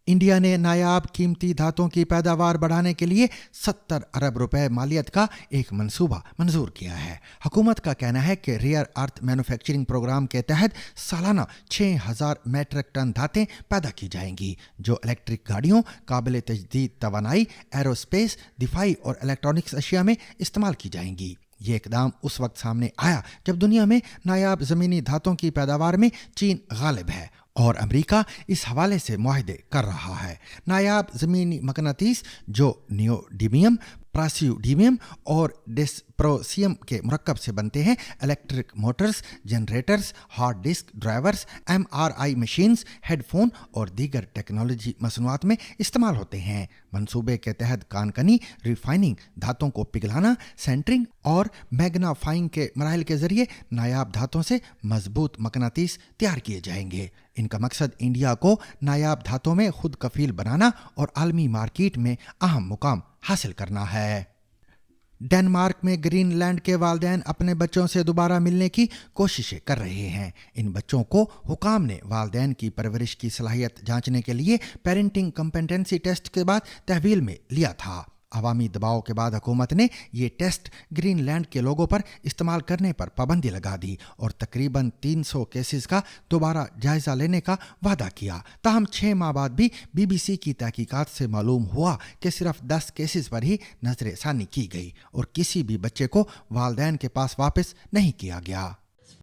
India ने नायाब कीमती धातुओं की पैदावार बढ़ाने के लिए 70 अरब रुपए मालियत का एक मंसूबा मंजूर किया है। हुकूमत का कहना है कि रेयर अर्थ मैन्युफैक्चरिंग प्रोग्राम के तहत सालाना 6000 मैट्रिक टन धातें पैदा की जाएंगी, जो इलेक्ट्रिक गाड़ियों, काबिल तजदीद तवानाई, एरोस्पेस, दिफाई और इलेक्ट्रॉनिक्स अशिया में इस्तेमाल की जाएंगी। ये इकदाम उस वक्त सामने आया जब दुनिया में नायाब ज़मीनी धातुओं की पैदावार में चीन गालिब है और अमेरिका इस हवाले से मुआहदे कर रहा है। नायाब ज़मीनी मकनातीस जो नियोडिमियम, प्रासियोडिमियम और डिस्प्रोसियम के मुरक्कब से बनते हैं, electric Motors, generators, hard disk drivers, MRI machines, headphone और दीगर टेक्नोलॉजी मसनूआत में इस्तेमाल होते हैं। मंसूबे के तहत कानकनी, रिफाइनिंग, धातों को पिघलाना, सेंटरिंग और मैग्नाफाइंग के मराहल के जरिए नायाब धातों से मजबूत मकनातीस तैयार किए जाएंगे। इनका मकसद इंडिया को नायाब धातों में खुद कफील बनाना और आलमी मार्केट में अहम मुकाम हासिल करना है। डेनमार्क में ग्रीनलैंड के वालिदैन अपने बच्चों से दोबारा मिलने की कोशिशें कर रहे हैं। इन बच्चों को हुकाम ने वालिदैन की परवरिश की सलाहियत जांचने के लिए पेरेंटिंग कॉम्पिटेंसी टेस्ट के बाद तहवील में लिया था। अवामी दबाव के बाद हुकूमत ने ये टेस्ट ग्रीनलैंड के लोगों पर इस्तेमाल करने पर पाबंदी लगा दी और तकरीबन 300 केसेस का दोबारा जायज़ा लेने का वादा किया। ताहम 6 माह बाद भी BBC की तहकीकात से मालूम हुआ कि सिर्फ 10 केसेस पर ही नजर षानी की गई और किसी भी बच्चे को वालिदैन के पास वापस नहीं किया गया।